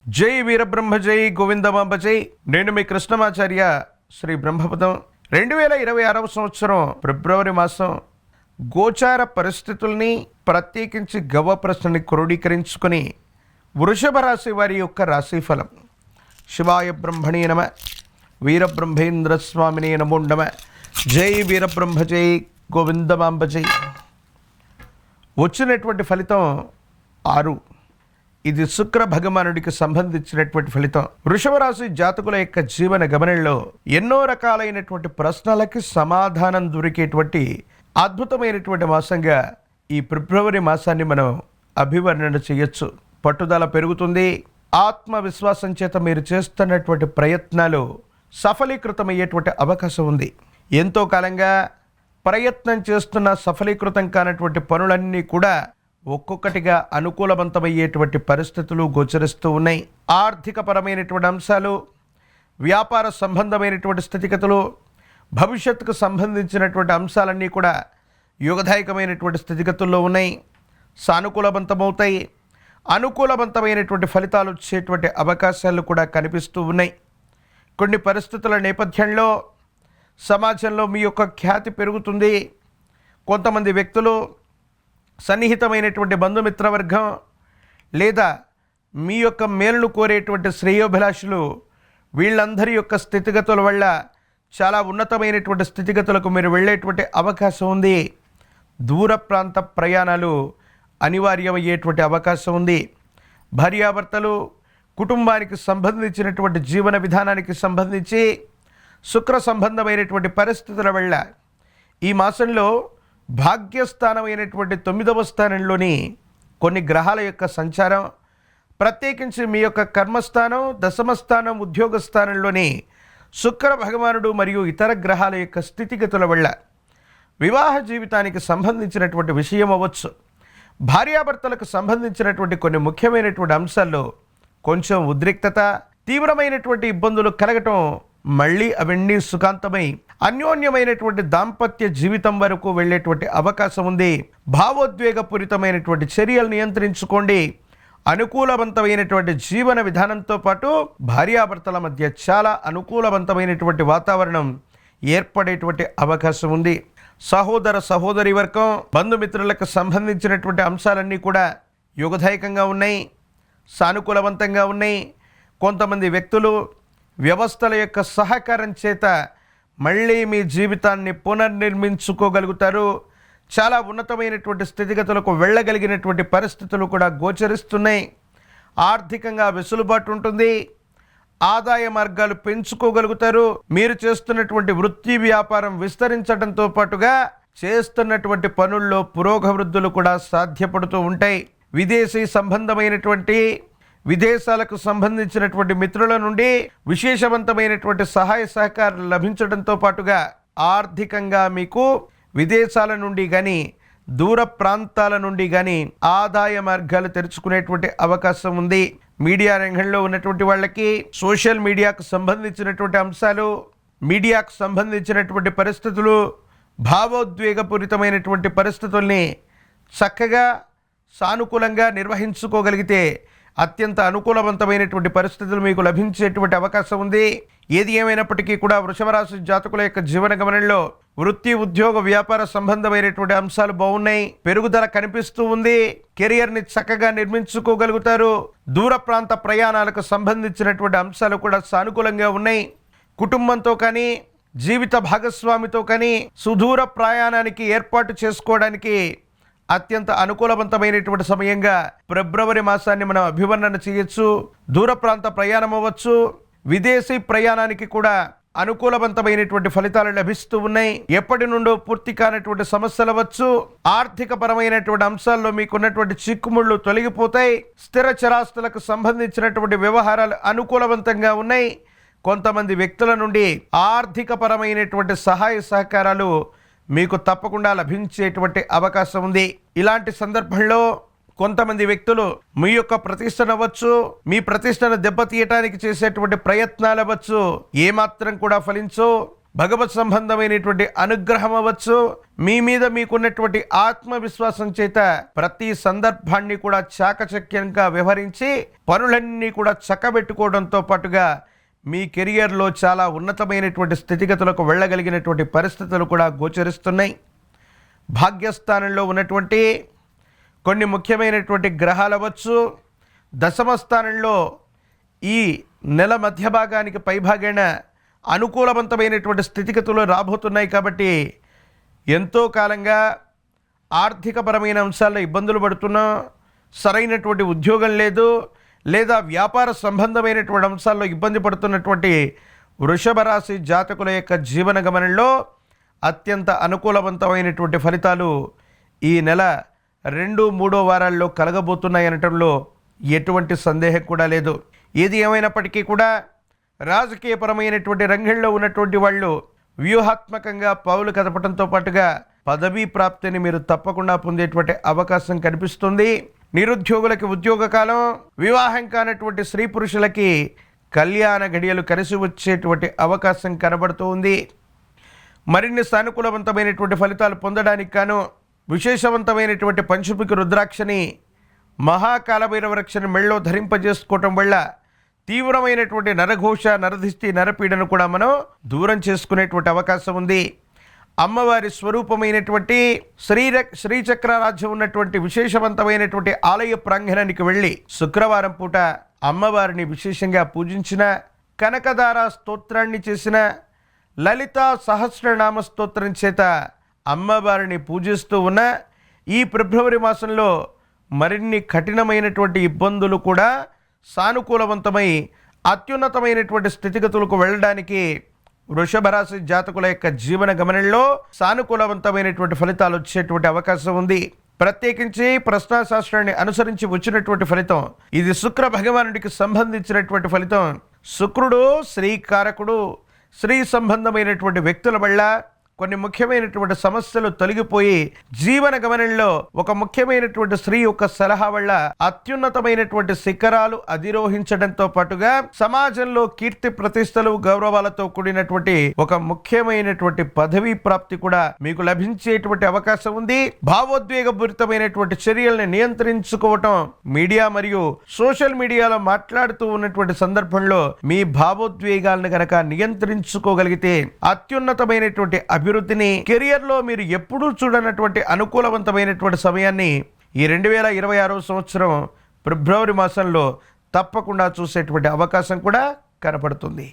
జై వీరబ్రహ్మ జై గోవిందమాంబ జై. నేను మీ కృష్ణమాచార్య శ్రీ బ్రహ్మపదం. 2026 సంవత్సరం ఫిబ్రవరి మాసం గోచార పరిస్థితుల్ని ప్రత్యేకించి గవ్వ ప్రశ్నని క్రోడీకరించుకొని వృషభ రాశి వారి యొక్క రాశిఫలం. శివాయ బ్రహ్మణే నమ, వీరబ్రహ్మేంద్ర స్వామినే నమో నమ. జై వీరబ్రహ్మ జై గోవిందమాంబ జై. వచ్చినటువంటి ఫలితం 6. ఇది శుక్ర భగవానుడికి సంబంధించినటువంటి ఫలితం. వృషభ రాశి జాతకుల యొక్క జీవన గమనంలో ఎన్నో రకాలైనటువంటి ప్రశ్నలకి సమాధానం దొరికేటువంటి అద్భుతమైనటువంటి మాసంగా ఈ ఫిబ్రవరి మాసాన్ని మనం అభివర్ణన చేయొచ్చు. పట్టుదల పెరుగుతుంది. ఆత్మవిశ్వాసం చేత మీరు చేస్తున్నటువంటి ప్రయత్నాలు సఫలీకృతమయ్యేటువంటి అవకాశం ఉంది. ఎంతో కాలంగా ప్రయత్నం చేస్తున్న సఫలీకృతం కానటువంటి పనులన్నీ కూడా ఒక్కొక్కటిగా అనుకూలవంతమయ్యేటువంటి పరిస్థితులు గోచరిస్తూ ఉన్నాయి. ఆర్థికపరమైనటువంటి అంశాలు, వ్యాపార సంబంధమైనటువంటి స్థితిగతులు, భవిష్యత్తుకు సంబంధించినటువంటి అంశాలన్నీ కూడా యోగదాయకమైనటువంటి స్థితిగతుల్లో ఉన్నాయి. సానుకూలవంతమవుతాయి. అనుకూలవంతమైనటువంటి ఫలితాలు వచ్చేటువంటి అవకాశాలు కూడా కనిపిస్తూ ఉన్నాయి. కొన్ని పరిస్థితుల నేపథ్యంలో సమాజంలో మీ యొక్క ఖ్యాతి పెరుగుతుంది. కొంతమంది వ్యక్తులు, సన్నిహితమైనటువంటి బంధుమిత్రవర్గం లేదా మీ యొక్క మేలును కోరేటువంటి శ్రేయోభిలాషులు, వీళ్ళందరి యొక్క స్థితిగతుల వల్ల చాలా ఉన్నతమైనటువంటి స్థితిగతులకు మీరు వెళ్ళేటువంటి అవకాశం ఉంది. దూర ప్రాంత ప్రయాణాలు అనివార్యమయ్యేటువంటి అవకాశం ఉంది. భార్యాభర్తలు, కుటుంబానికి సంబంధించినటువంటి జీవన విధానానికి సంబంధించి శుక్ర సంబంధమైనటువంటి పరిస్థితుల వల్ల ఈ మాసంలో భాగ్యస్థానమైనటువంటి 9వ స్థానంలోని కొన్ని గ్రహాల యొక్క సంచారం, ప్రత్యేకించి మీ యొక్క కర్మస్థానం, దశమ స్థానం, ఉద్యోగ స్థానంలోని శుక్ర భగవానుడు మరియు ఇతర గ్రహాల యొక్క స్థితిగతుల వల్ల వివాహ జీవితానికి సంబంధించినటువంటి విషయం అవ్వచ్చు, భార్యాభర్తలకు సంబంధించినటువంటి కొన్ని ముఖ్యమైనటువంటి అంశాల్లో కొంచెం ఉద్రిక్తత, తీవ్రమైనటువంటి ఇబ్బందులు కలగటం, మళ్ళీ అవన్నీ సుఖాంతమై అన్యోన్యమైనటువంటి దాంపత్య జీవితం వరకు వెళ్ళేటువంటి అవకాశం ఉంది. భావోద్వేగపూరితమైనటువంటి చర్యలు నియంత్రించుకోండి. అనుకూలవంతమైనటువంటి జీవన విధానంతో పాటు భార్యాభర్తల మధ్య చాలా అనుకూలవంతమైనటువంటి వాతావరణం ఏర్పడేటువంటి అవకాశం ఉంది. సహోదర సహోదరి వర్గం, బంధుమిత్రులకు సంబంధించినటువంటి అంశాలన్నీ కూడా యోగదాయకంగా ఉన్నాయి, సానుకూలవంతంగా ఉన్నాయి. కొంతమంది వ్యక్తులు వ్యవస్థల యొక్క సహకారం చేత మళ్ళీ మీ జీవితాన్ని పునర్నిర్మించుకోగలుగుతారు. చాలా ఉన్నతమైనటువంటి స్థితిగతులకు వెళ్ళగలిగినటువంటి పరిస్థితులు కూడా గోచరిస్తున్నాయి. ఆర్థికంగా వెసులుబాటు ఉంటుంది. ఆదాయ మార్గాలు పెంచుకోగలుగుతారు. మీరు చేస్తున్నటువంటి వృత్తి వ్యాపారం విస్తరించడంతో పాటుగా చేస్తున్నటువంటి పనుల్లో పురోగవృద్ధులు కూడా సాధ్యపడుతూ ఉంటాయి. విదేశీ సంబంధమైనటువంటి, విదేశాలకు సంబంధించినటువంటి మిత్రుల నుండి విశేషవంతమైనటువంటి సహాయ సహకారం లభించడంతో పాటుగా ఆర్థికంగా మీకు విదేశాల నుండి కానీ, దూర ప్రాంతాల నుండి కానీ ఆదాయ మార్గాలు తెరుచుకునేటువంటి అవకాశం ఉంది. మీడియా రంగంలో ఉన్నటువంటి వాళ్ళకి సోషల్ మీడియాకు సంబంధించినటువంటి అంశాలు, మీడియాకు సంబంధించినటువంటి పరిస్థితులు, భావోద్వేగపూరితమైనటువంటి పరిస్థితుల్ని చక్కగా సానుకూలంగా నిర్వహించుకోగలిగితే అత్యంత అనుకూలవంతమైనటువంటి పరిస్థితులు మీకు లభించేటువంటి అవకాశం ఉంది. ఏది ఏమైనప్పటికీ కూడా వృషభ రాశి జాతకుల యొక్క జీవన గమనంలో వృత్తి, ఉద్యోగ, వ్యాపార సంబంధమైనటువంటి అంశాలు బాగున్నాయి. పెరుగుదల కనిపిస్తూ ఉంది. కెరియర్ని చక్కగా నిర్మించుకోగలుగుతారు. దూర ప్రాంత ప్రయాణాలకు సంబంధించినటువంటి అంశాలు కూడా సానుకూలంగా ఉన్నాయి. కుటుంబంతో కానీ, జీవిత భాగస్వామితో కానీ సుదూర ప్రయాణానికి ఏర్పాటు చేసుకోవడానికి అత్యంత అనుకూలవంతమైనటువంటి సమయంగా ఫిబ్రవరి మాసాన్ని మనం అభివర్ణన చేయొచ్చు. దూర ప్రాంత ప్రయాణం అవ్వచ్చు, విదేశీ ప్రయాణానికి కూడా అనుకూలవంతమైనటువంటి ఫలితాలు లభిస్తూ ఉన్నాయి. ఎప్పటి నుండో పూర్తి కానటువంటి సమస్యలు అవ్వచ్చు, ఆర్థిక పరమైనటువంటి అంశాల్లో మీకున్నటువంటి చిక్కుముళ్ళు తొలగిపోతాయి. స్థిర చరాస్తులకు సంబంధించినటువంటి వ్యవహారాలు అనుకూలవంతంగా ఉన్నాయి. కొంతమంది వ్యక్తుల నుండి ఆర్థిక పరమైనటువంటి సహాయ సహకారాలు మీకు తప్పకుండా లభించేటువంటి అవకాశం ఉంది. ఇలాంటి సందర్భంలో కొంతమంది వ్యక్తులు మీ యొక్క ప్రతిష్టను అవ్వచ్చు, మీ ప్రతిష్టను దెబ్బతీయటానికి చేసేటువంటి ప్రయత్నాలు అవ్వచ్చు, ఏమాత్రం కూడా ఫలించో భగవత్ సంబంధమైనటువంటి అనుగ్రహం అవ్వచ్చు, మీ మీద మీకున్నటువంటి ఆత్మవిశ్వాసం చేత ప్రతి సందర్భాన్ని కూడా చాకచక్యంగా వ్యవహరించి పనులన్నీ కూడా చక్కబెట్టుకోవడంతో పాటుగా మీ కెరియర్లో చాలా ఉన్నతమైనటువంటి స్థితిగతులకు వెళ్ళగలిగినటువంటి పరిస్థితులు కూడా గోచరిస్తున్నాయి. భాగ్యస్థానంలో ఉన్నటువంటి కొన్ని ముఖ్యమైనటువంటి గ్రహాలు అవ్వచ్చు దశమ స్థానంలో ఈ నెల మధ్య భాగానికి పైభాగాన అనుకూలవంతమైనటువంటి స్థితిగతులు రాబోతున్నాయి. కాబట్టి ఎంతో కాలంగా ఆర్థికపరమైన అంశాల్లో ఇబ్బందులు పడుతున్నాం, సరైనటువంటి ఉద్యోగం లేదు, లేదా వ్యాపార సంబంధమైనటువంటి అంశాల్లో ఇబ్బంది పడుతున్నటువంటి వృషభ రాశి జాతకుల యొక్క జీవన గమనంలో అత్యంత అనుకూలవంతమైనటువంటి ఫలితాలు ఈ నెల 2-3 వారాల్లో కలగబోతున్నాయనటంలో ఎటువంటి సందేహం కూడా లేదు. ఏది ఏమైనప్పటికీ కూడా రాజకీయపరమైనటువంటి రంగంలో ఉన్నటువంటి వాళ్ళు వ్యూహాత్మకంగా పావులు కదపడంతో పాటుగా పదవీ ప్రాప్తిని మీరు తప్పకుండా పొందేటువంటి అవకాశం కనిపిస్తుంది. నిరుద్యోగులకి ఉద్యోగ కాలం, వివాహం కానటువంటి స్త్రీ పురుషులకి కళ్యాణ గడియలు కలిసి వచ్చేటువంటి అవకాశం కనబడుతూ ఉంది. మరిన్ని సానుకూలవంతమైనటువంటి ఫలితాలు పొందడానికి గాను విశేషవంతమైనటువంటి పంచముఖి రుద్రాక్షని, మహాకాలభైరవ రక్షని మెళ్ళో ధరింపజేసుకోవటం వల్ల తీవ్రమైనటువంటి నరఘోష, నరదిష్టి, నరపీడను కూడా మనం దూరం చేసుకునేటువంటి అవకాశం ఉంది. అమ్మవారి స్వరూపమైనటువంటి శ్రీచక్రరాజ్యం ఉన్నటువంటి విశేషవంతమైనటువంటి ఆలయ ప్రాంగణానికి వెళ్ళి శుక్రవారం పూట అమ్మవారిని విశేషంగా పూజించిన, కనకదార స్తోత్రాన్ని చేసిన, లలితా సహస్రనామ స్తోత్రం చేత అమ్మవారిని పూజిస్తూ ఉన్న ఈ ఫిబ్రవరి మాసంలో మరిన్ని కఠినమైనటువంటి ఇబ్బందులు కూడా సానుకూలవంతమై అత్యున్నతమైనటువంటి స్థితిగతులకు వెళ్ళడానికి వృషభ రాశి జాతకుల యొక్క జీవన గమనంలో సానుకూలవంతమైనటువంటి ఫలితాలు వచ్చేటువంటి అవకాశం ఉంది. ప్రత్యేకించి ప్రశ్నాశాస్త్రాన్ని అనుసరించి వచ్చినటువంటి ఫలితం ఇది శుక్ర భగవానుడికి సంబంధించినటువంటి ఫలితం. శుక్రుడు శ్రీకారకుడు. స్త్రీ సంబంధమైనటువంటి వ్యక్తుల వల్ల కొన్ని ముఖ్యమైనటువంటి సమస్యలు తొలగిపోయి జీవన గమనంలో ఒక ముఖ్యమైనటువంటి స్త్రీ యొక్క సలహా వల్ల అత్యున్నతమైనటువంటి శిఖరాలు అధిరోహించడంతో పాటుగా సమాజంలో కీర్తి ప్రతిష్టలు, గౌరవాలతో కూడినటువంటి ఒక ముఖ్యమైనటువంటి పదవీ ప్రాప్తి కూడా మీకు లభించేటువంటి అవకాశం ఉంది. భావోద్వేగపూరితమైనటువంటి చర్యల్ని నియంత్రించుకోవటం, మీడియా మరియు సోషల్ మీడియాలో మాట్లాడుతూ ఉన్నటువంటి సందర్భంలో మీ భావోద్వేగాలను గనక నియంత్రించుకోగలిగితే అత్యున్నతమైనటువంటి అభివృద్ధిని, కెరియర్ లో మీరు ఎప్పుడూ చూడనటువంటి అనుకూలవంతమైనటువంటి సమయాన్ని ఈ 2026 సంవత్సరం ఫిబ్రవరి మాసంలో తప్పకుండా చూసేటువంటి అవకాశం కూడా కనపడుతుంది.